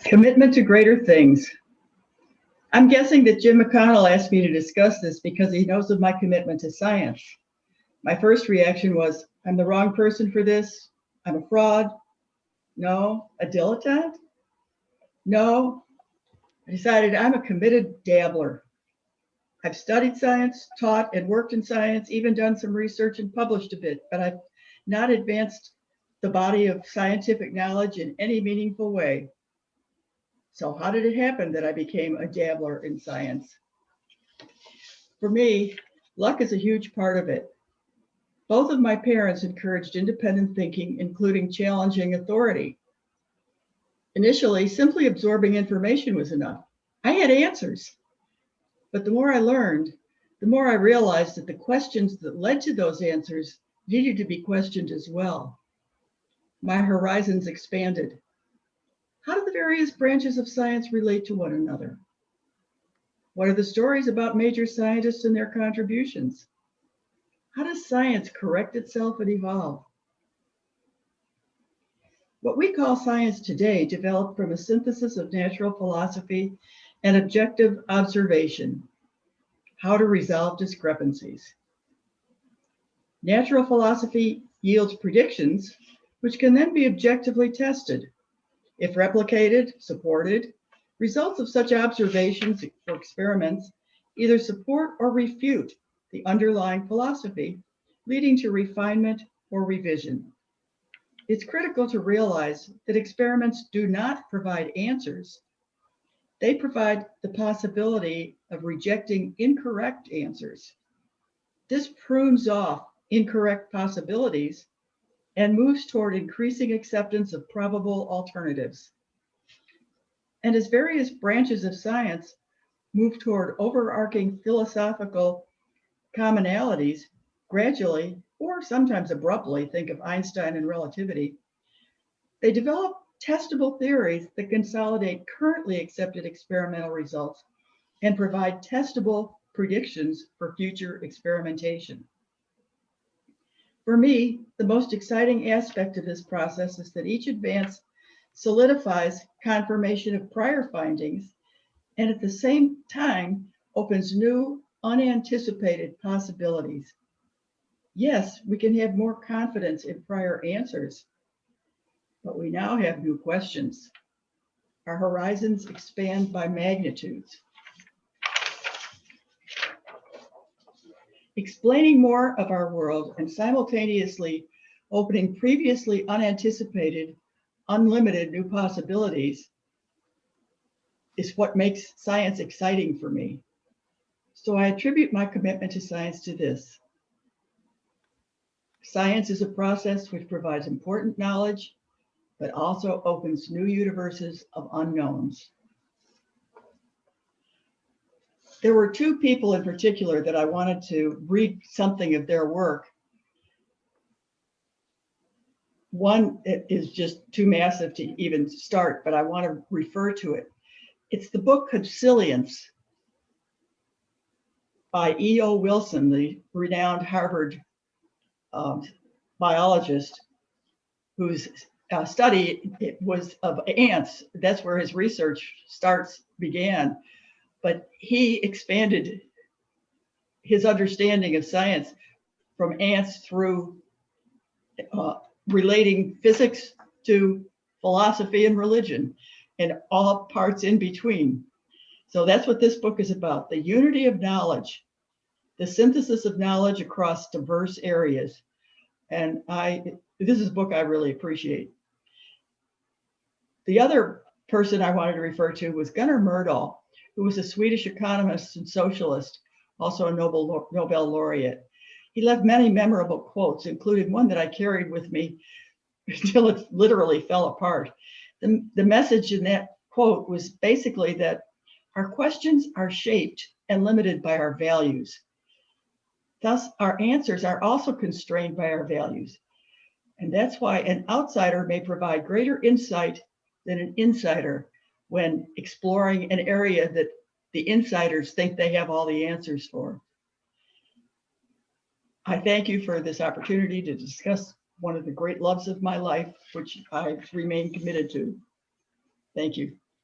Commitment to greater things. I'm guessing that Jim McConnell asked me to discuss this because he knows of my commitment to science. My first reaction was, I'm the wrong person for this. I'm a fraud. No. A dilettante? No. I decided I'm a committed dabbler. I've studied science, taught and worked in science, even done some research and published a bit, but I've not advanced the body of scientific knowledge in any meaningful way. So how did it happen that I became a dabbler in science? For me, luck is a huge part of it. Both of my parents encouraged independent thinking, including challenging authority. Initially, simply absorbing information was enough. I had answers. But the more I learned, the more I realized that the questions that led to those answers needed to be questioned as well. My horizons expanded. How do the various branches of science relate to one another? What are the stories about major scientists and their contributions? How does science correct itself and evolve? What we call science today developed from a synthesis of natural philosophy and objective observation. How to resolve discrepancies. Natural philosophy yields predictions, which can then be objectively tested. If replicated, supported, results of such observations or experiments either support or refute the underlying philosophy, leading to refinement or revision. It's critical to realize that experiments do not provide answers. They provide the possibility of rejecting incorrect answers. This prunes off incorrect possibilities and moves toward increasing acceptance of probable alternatives. And as various branches of science move toward overarching philosophical commonalities, gradually, or sometimes abruptly, think of Einstein and relativity, they develop testable theories that consolidate currently accepted experimental results and provide testable predictions for future experimentation. For me, the most exciting aspect of this process is that each advance solidifies confirmation of prior findings and at the same time opens new, unanticipated possibilities. Yes, we can have more confidence in prior answers, but we now have new questions. Our horizons expand by magnitudes. Explaining more of our world and simultaneously opening previously unanticipated, unlimited new possibilities is what makes science exciting for me. So I attribute my commitment to science to this. Science is a process which provides important knowledge, but also opens new universes of unknowns. There were two people in particular that I wanted to read something of their work. One is just too massive to even start, but I want to refer to it. It's the book Consilience by E.O. Wilson, the renowned Harvard biologist whose study was of ants. That's where his research began. But he expanded his understanding of science from ants through relating physics to philosophy and religion and all parts in between. So that's what this book is about, the unity of knowledge, the synthesis of knowledge across diverse areas. And this is a book I really appreciate. The other person I wanted to refer to was Gunnar Myrdal, who was a Swedish economist and socialist, also a Nobel laureate. He left many memorable quotes, including one that I carried with me until it literally fell apart. The message in that quote was basically that our questions are shaped and limited by our values. Thus, our answers are also constrained by our values. And that's why an outsider may provide greater insight than an insider when exploring an area that the insiders think they have all the answers for. I thank you for this opportunity to discuss one of the great loves of my life, which I remain committed to. Thank you.